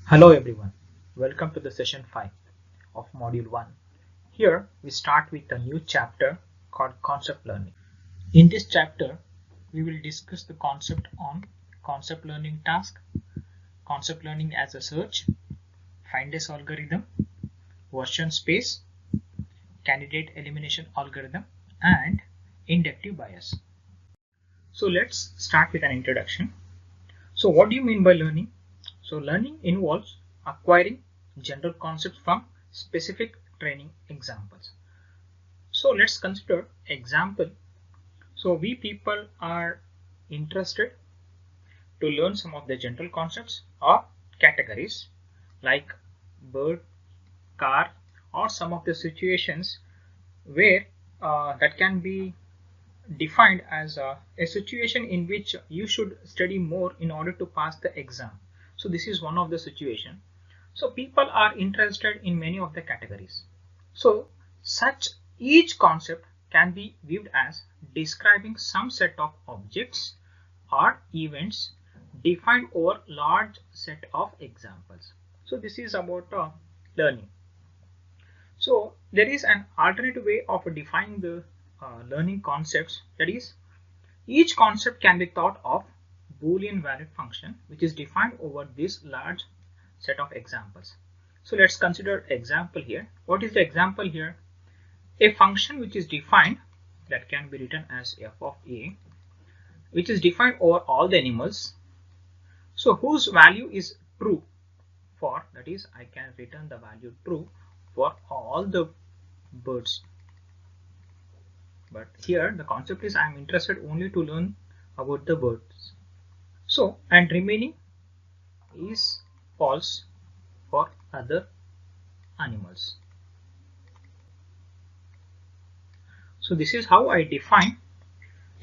Hello everyone, welcome to the session 5 of module 1. Here we start with a new chapter called concept learning. In this chapter we will discuss the concept on concept learning task, concept learning as a search, find S algorithm, version space, candidate elimination algorithm and inductive bias. So let's start with an introduction. So what do you mean by learning? So learning involves acquiring general concepts from specific training examples. So let's consider example. So we people are interested to learn some of the general concepts or categories like bird, car, or some of the situations where that can be defined as a situation in which you should study more in order to pass the exam. So this is one of the situation. So people are interested in many of the categories. So such each concept can be viewed as describing some set of objects or events defined over large set of examples. So this is about learning. So there is an alternative way of defining the learning concepts, that is each concept can be thought of Boolean valid function which is defined over this large set of examples. So let's consider example here. What is the example here? A function which is defined, that can be written as f of a, which is defined over all the animals, so whose value is true for, that is I can return the value true for all the birds. But here the concept is I am interested only to learn about the birds. So and remaining is false for other animals. So this is how I define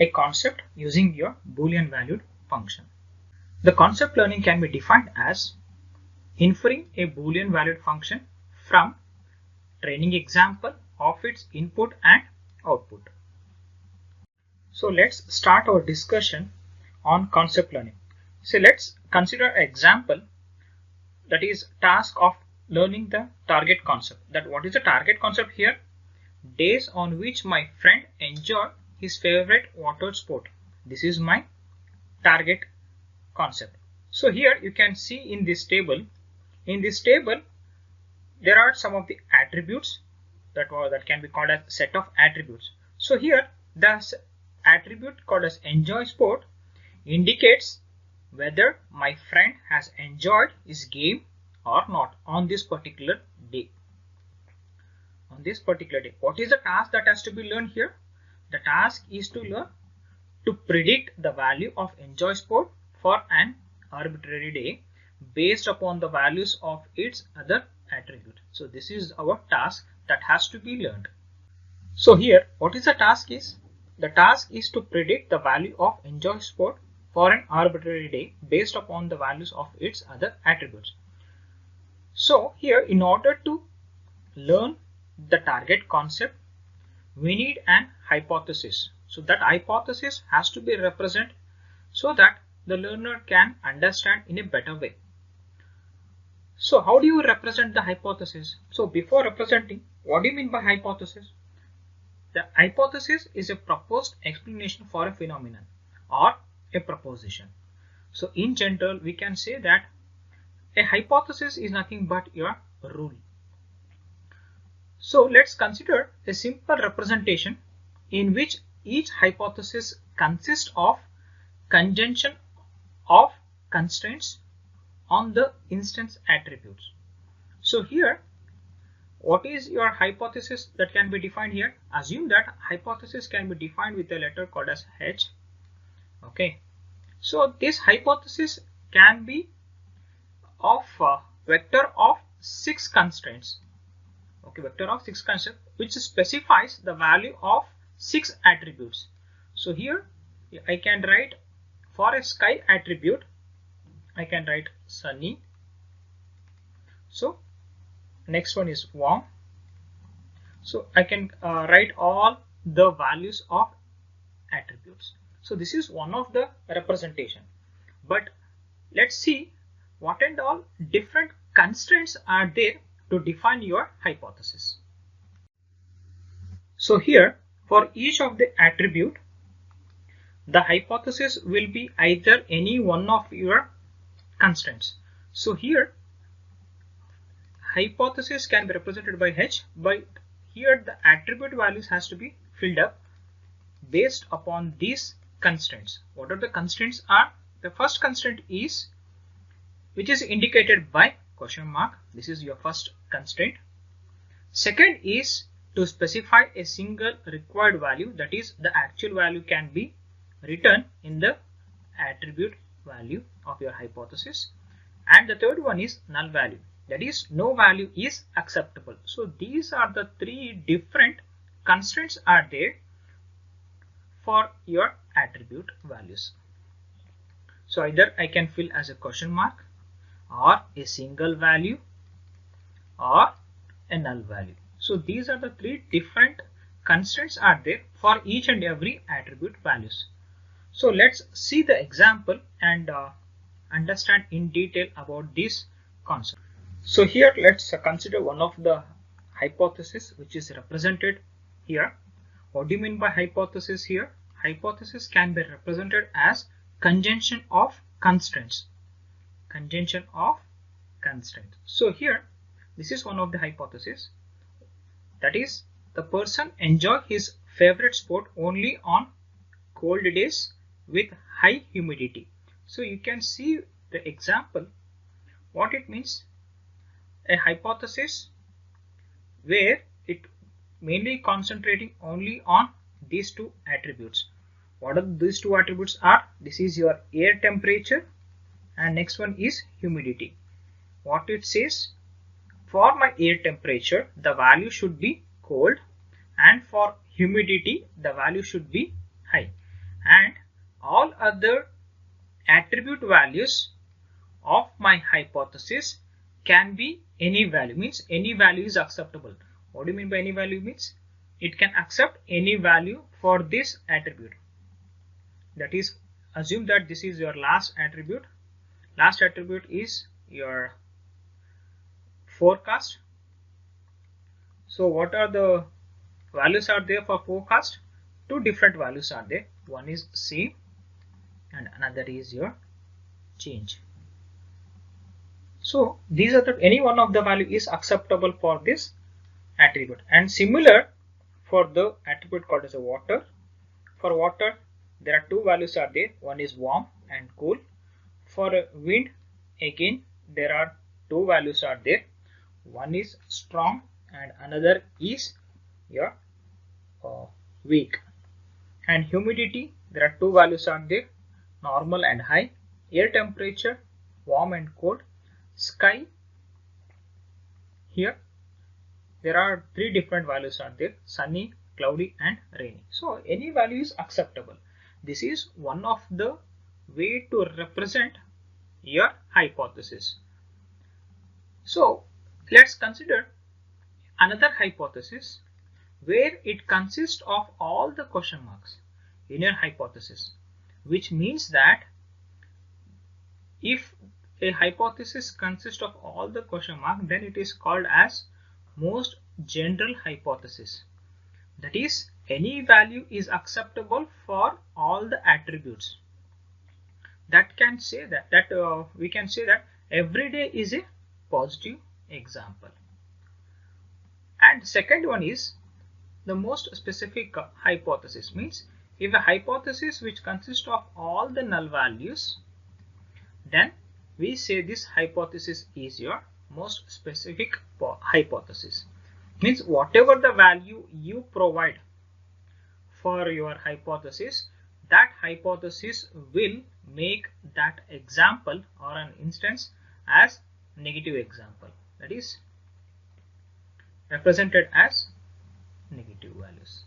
a concept using your Boolean valued function. The concept learning can be defined as inferring a Boolean valued function from training example of its input and output. So let's start our discussion on concept learning. So let's consider an example, that is task of learning the target concept. That what is the target concept here? Days on which my friend enjoyed his favorite water sport. This is my target concept. So here you can see in this table, there are some of the attributes that can be called as set of attributes. So here the attribute called as EnjoySport indicates whether my friend has enjoyed his game or not on this particular day. What is the task that has to be learned here? The task is to learn to predict the value of EnjoySport for an arbitrary day based upon the values of its other attribute. So this is our task that has to be learned. So here what is the task is? The task is to predict the value of EnjoySport for an arbitrary day based upon the values of its other attributes. So here in order to learn the target concept we need an hypothesis. So that hypothesis has to be represented so that the learner can understand in a better way. So how do you represent the hypothesis? So before representing, what do you mean by hypothesis? The hypothesis is a proposed explanation for a phenomenon or a proposition. So in general we can say that a hypothesis is nothing but your rule. So let's consider a simple representation in which each hypothesis consists of conjunction of constraints on the instance attributes. So here what is your hypothesis that can be defined here? Assume that hypothesis can be defined with a letter called as H. Okay, so this hypothesis can be of a vector of 6 constraints. Okay, vector of 6 constraints which specifies the value of 6 attributes. So here I can write for a sky attribute, I can write sunny. So next one is warm. So I can write all the values of attributes. So this is one of the representation. But let's see what and all different constraints are there to define your hypothesis. So here, for each of the attribute, the hypothesis will be either any one of your constraints. So here, hypothesis can be represented by H, but here the attribute values has to be filled up based upon these constraints. What are the constraints are? The first constraint is, which is indicated by question mark. This is your first constraint. Second is to specify a single required value, that is the actual value can be written in the attribute value of your hypothesis. And the third one is null value, that is no value is acceptable. So these are the three different constraints are there for your attribute values. So either I can fill as a question mark, or a single value, or a null value. So these are the three different constraints are there for each and every attribute values. So let's see the example and understand in detail about this concept. So here let's consider one of the hypothesis which is represented here. What do you mean by hypothesis here? Hypothesis can be represented as conjunction of constraints. Conjunction of constraints. So here, this is one of the hypotheses. That is, the person enjoy his favorite sport only on cold days with high humidity. So you can see the example, what it means. A hypothesis where it mainly concentrating only on these two attributes. What are these two attributes are? This is your air temperature and next one is humidity. What it says, for my air temperature the value should be cold, and for humidity the value should be high, and all other attribute values of my hypothesis can be any value, means any value is acceptable. What do you mean by any value? Means it can accept any value for this attribute. That is, assume that this is your last attribute. Last attribute is your forecast. So what are the values are there for forecast? Two different values are there. One is same and another is your change. So these are the, any one of the value is acceptable for this attribute. And similar for the attribute called as a water. For water there are two values are there. One is warm and cool. For wind again there are two values are there. One is strong and another is your weak. And humidity there are two values are there, normal and high. Air temperature warm and cold. Sky, here there are three different values are there, sunny, cloudy and rainy. So any value is acceptable. This is one of the way to represent your hypothesis. So let's consider another hypothesis where it consists of all the question marks in your hypothesis, which means that if a hypothesis consists of all the question mark, then it is called as most general hypothesis. That is, any value is acceptable for all the attributes. That can say that we can say that every day is a positive example. And second one is the most specific hypothesis, means if a hypothesis which consists of all the null values, then we say this hypothesis is your most specific hypothesis. Means whatever the value you provide for your hypothesis, that hypothesis will make that example or an instance as negative example, that is represented as negative values.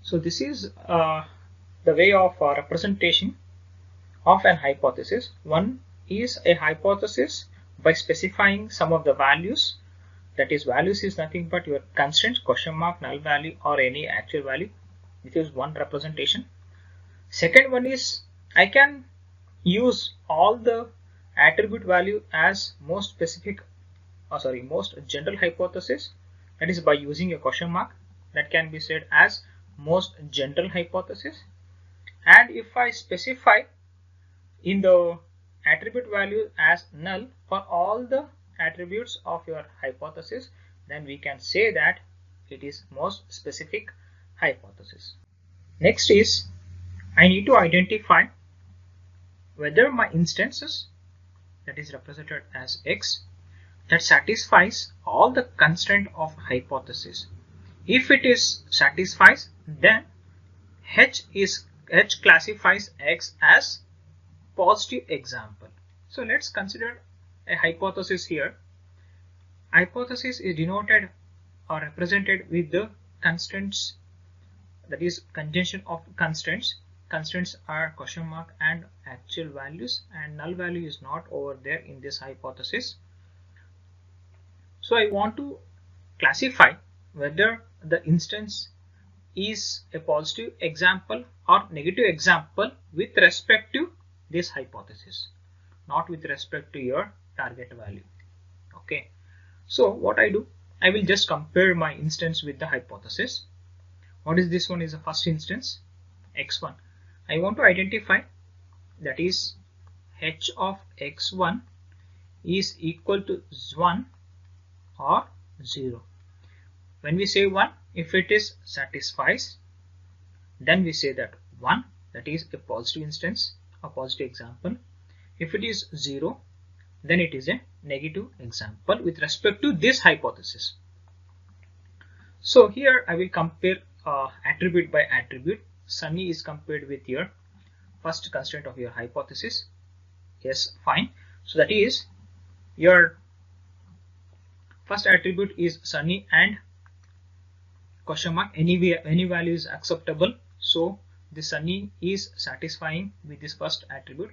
So this is the way of representation of an hypothesis. One is a hypothesis by specifying some of the values, that is values is nothing but your constraints, question mark, null value or any actual value. This is one representation. Second one is I can use all the attribute value as most specific, most general hypothesis, that is by using a question mark, that can be said as most general hypothesis. And if I specify in the attribute value as null for all the attributes of your hypothesis, then we can say that it is most specific hypothesis. Next is, I need to identify whether my instances, that is represented as X, that satisfies all the constraint of hypothesis. If it is satisfies, then H classifies X as positive example. So let's consider a hypothesis here. Hypothesis is denoted or represented with the constraints, that is conjunction of constraints. Constraints are question mark and actual values, and null value is not over there in this hypothesis. So I want to classify whether the instance is a positive example or negative example with respect to this hypothesis, not with respect to your target value. Okay, so what I do, I will just compare my instance with the hypothesis. What is this one? Is the first instance, x1. I want to identify, that is h of x1 is equal to 1 or 0. When we say 1, if it is satisfies, then we say that 1, that is a positive instance, a positive example. If it is 0, then it is a negative example with respect to this hypothesis. So here I will compare attribute by attribute. Sunny is compared with your first constraint of your hypothesis. Yes, fine. So that is your first attribute is Sunny and question mark, any value is acceptable. So the Sunny is satisfying with this first attribute.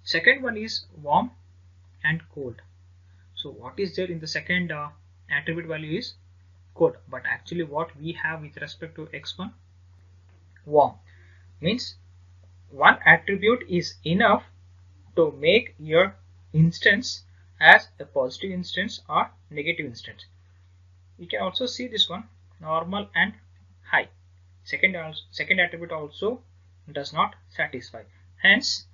Second one is warm and cold. So what is there in the second attribute value is cold, but actually what we have with respect to x1, warm, means one attribute is enough to make your instance as a positive instance or negative instance. You can also see this one, normal and high. Second attribute also does not satisfy. Hence,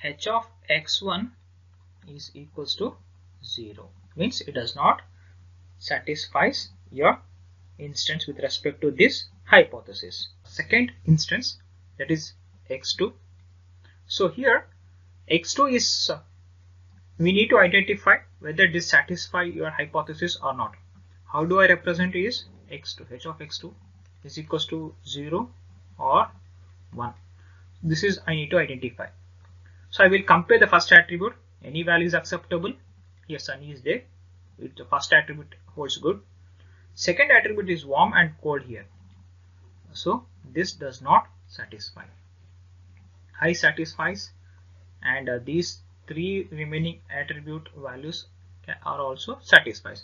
h of x1 is equals to 0. Means it does not satisfies your instance with respect to this hypothesis. Second instance, that is x2. So here x2 is, we need to identify whether this satisfies your hypothesis or not. How do I represent is x2, h of x2 is equals to 0 or 1. This is I need to identify. So I will compare the first attribute, any value is acceptable. Here Sunny is there, with the first attribute holds good. Second attribute is warm and cold here. So this does not satisfy. High satisfies, and these three remaining attribute values are also satisfies.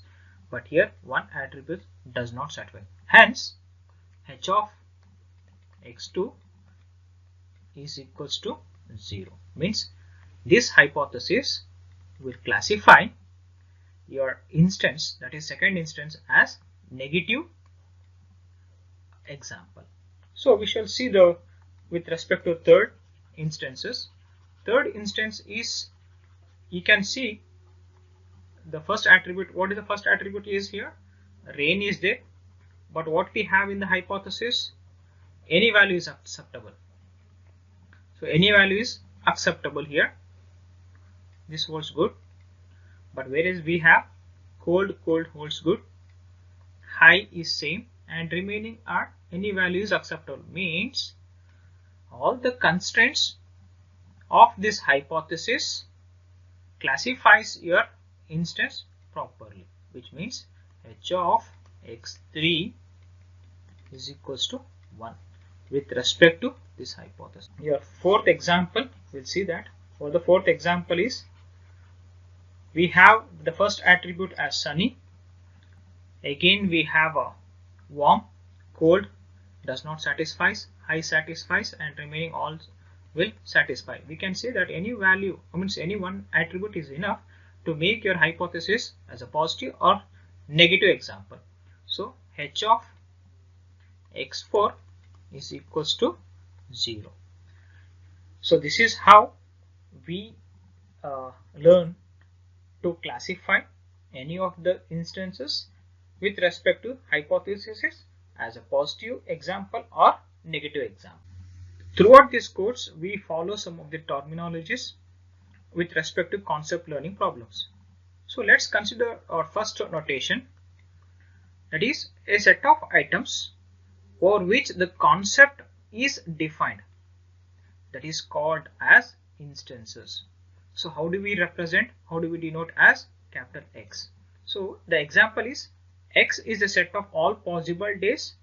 But here one attribute does not satisfy. Hence, h of x2 is equals to 0. Means this hypothesis will classify your instance, that is second instance, as negative example. So we shall see the with respect to third instances. Third instance is, you can see the first attribute. What is the first attribute is here? Rain is there, but what we have in the hypothesis, any value is acceptable. So any value is acceptable here. This holds good. But whereas we have cold holds good, high is same, and remaining are any value is acceptable. Means all the constraints of this hypothesis classifies your instance properly, which means h of x3 is equals to 1 with respect to this hypothesis. Your fourth example, we'll see that. For the fourth example is, we have the first attribute as Sunny. Again we have a warm, cold does not satisfies, high satisfies, and remaining all will satisfy. We can say that any value, means any one attribute is enough to make your hypothesis as a positive or negative example. So h of x4 is equals to 0. So this is how we learn to classify any of the instances with respect to hypothesis as a positive example or negative example. Throughout this course, we follow some of the terminologies with respect to concept learning problems. So let's consider our first notation, that is a set of items for which the concept is defined, that is called as instances. So how do we represent, how do we denote as capital X? So the example is X is a set of all possible days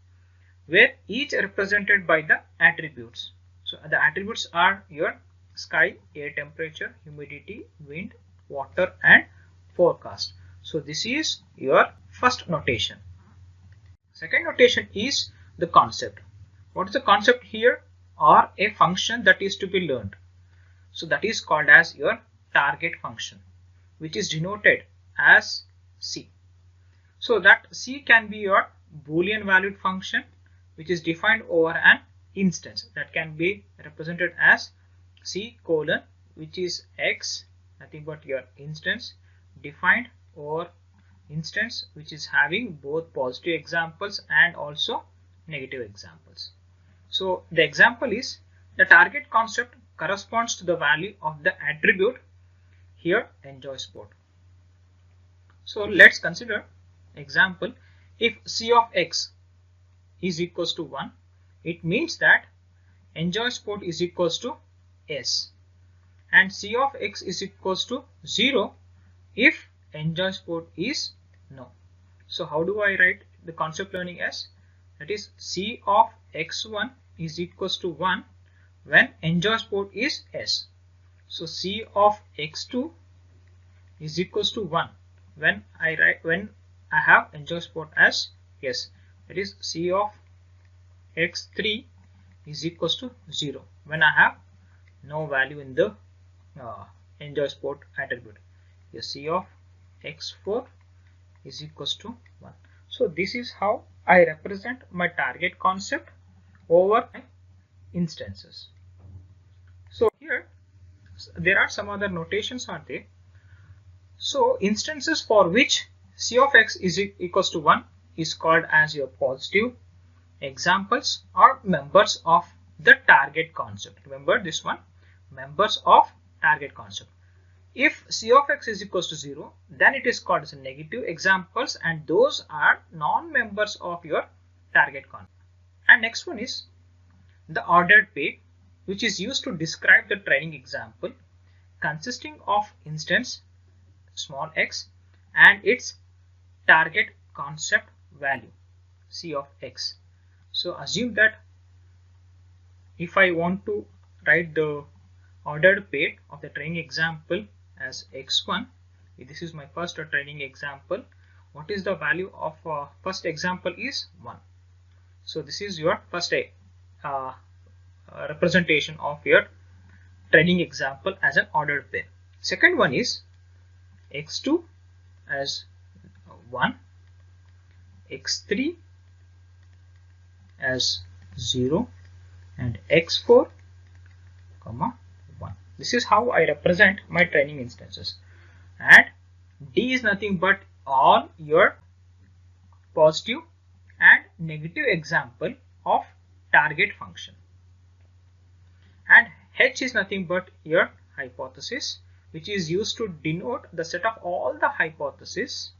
where each represented by the attributes. So the attributes are your sky, air temperature, humidity, wind, water and forecast. So this is your first notation. Second notation is the concept. What is the concept here? Or a function that is to be learned. So that is called as your target function, which is denoted as C. So that C can be your Boolean valued function, which is defined over an instance, that can be represented as C colon, which is X, nothing but your instance, defined over instance, which is having both positive examples and also negative examples. So the example is the target concept corresponds to the value of the attribute, here EnjoySport. So let's consider example. If C of X is equals to 1, it means that EnjoySport is equals to S, and C of X is equals to 0 if EnjoySport is no. So how do I write the concept learning as? That is C of X1 is equals to 1 when EnjoySport is S. So C of X2 is equals to 1 when I have EnjoySport as S. That is C of X3 is equals to 0 when I have no value in the EnjoySport attribute. Yes, C of X4 is equals to 1. So this is how I represent my target concept over my instances. So here there are some other notations are there. So instances for which C of X is equals to 1 is called as your positive examples or members of the target concept. Remember this one, members of target concept. If C of X is equals to 0, then it is called as a negative examples, and those are non-members of your target concept. And next one is the ordered pair, which is used to describe the training example consisting of instance small x and its target concept value C of X. So assume that if I want to write the ordered pair of the training example as x1, this is my first training example. What is the value of first example is 1. So this is your first representation of your training example as an ordered pair. Second one is x2 as 1, x3 as 0 and x4 comma 1. This is how I represent my training instances. And D is nothing but all your positive and negative example of target function. And H is nothing but your hypothesis, which is used to denote the set of all the hypotheses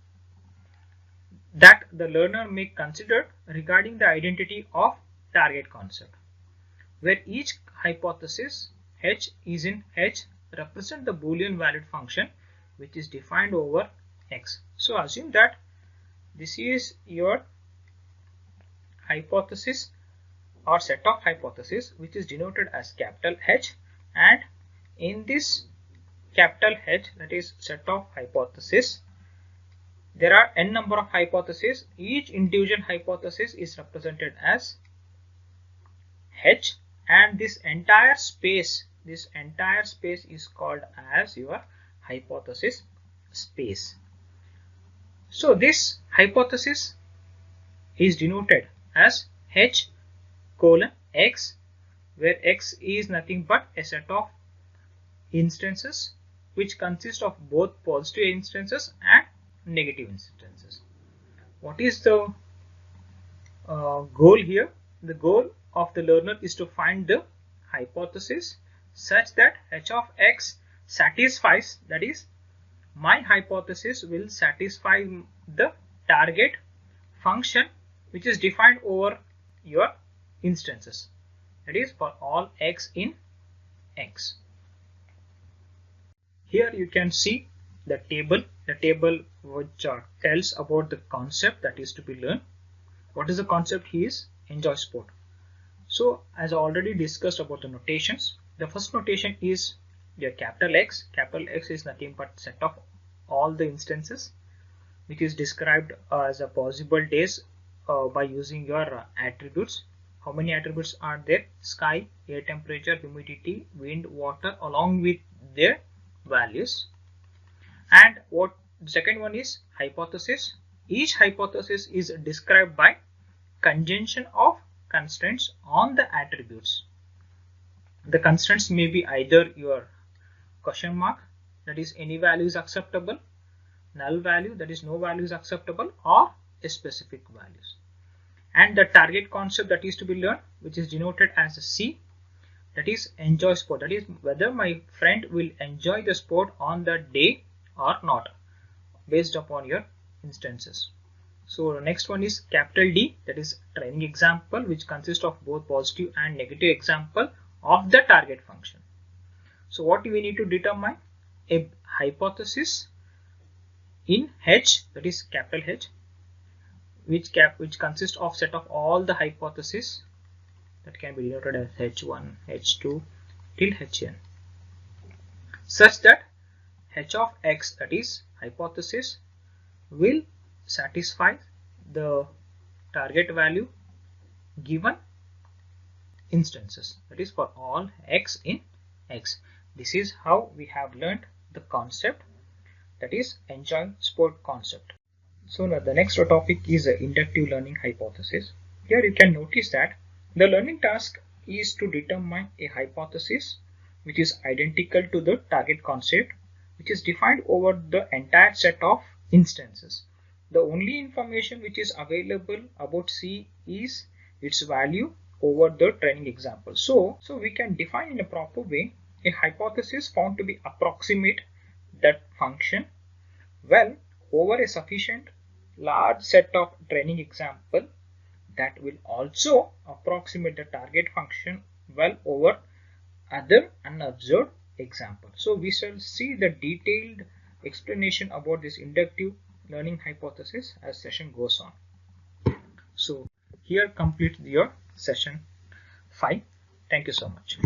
that the learner may consider regarding the identity of target concept, where each hypothesis H is in H represent the Boolean valued function which is defined over X. So assume that this is your hypothesis or set of hypotheses which is denoted as capital H, and in this capital H, that is set of hypothesis, there are n number of hypotheses. Each individual hypothesis is represented as H and this entire space is called as your hypothesis space. So this hypothesis is denoted as H colon X, where X is nothing but a set of instances which consist of both positive instances and negative instances. What is the goal here? The goal of the learner is to find the hypothesis such that H of X satisfies, that is, my hypothesis will satisfy the target function which is defined over your instances, that is for all X in X. Here you can see the table which tells about the concept that is to be learned. What is the concept here is EnjoySport. So as I already discussed about the notations, the first notation is your capital X. Capital X is nothing but set of all the instances which is described as a possible days by using your attributes. How many attributes are there? Sky, air temperature, humidity, wind, water, along with their values. And what the second one is hypothesis. Each hypothesis is described by conjunction of constraints on the attributes. The constraints may be either your question mark, that is any value is acceptable, null value, that is no value is acceptable, or a specific values. And the target concept that is to be learned, which is denoted as a C, that is enjoy sport, that is whether my friend will enjoy the sport on the day or not, based upon your instances. So the next one is capital D, that is training example, which consists of both positive and negative example of the target function. So what we need to determine? A hypothesis in H, that is capital H, which consists of set of all the hypotheses that can be denoted as H1, H2 till Hn, such that H of X, that is hypothesis, will satisfy the target value given instances, that is for all X in X. This is how we have learned the concept, that is EnjoySport concept. So now the next topic is inductive learning hypothesis. Here you can notice that the learning task is to determine a hypothesis which is identical to the target concept, which is defined over the entire set of instances. The only information which is available about C is its value over the training example. So we can define in a proper way a hypothesis found to be approximate that function well over a sufficient large set of training example that will also approximate the target function well over other unobserved example. So we shall see the detailed explanation about this inductive learning hypothesis as session goes on. So here completes your session 5. Thank you so much.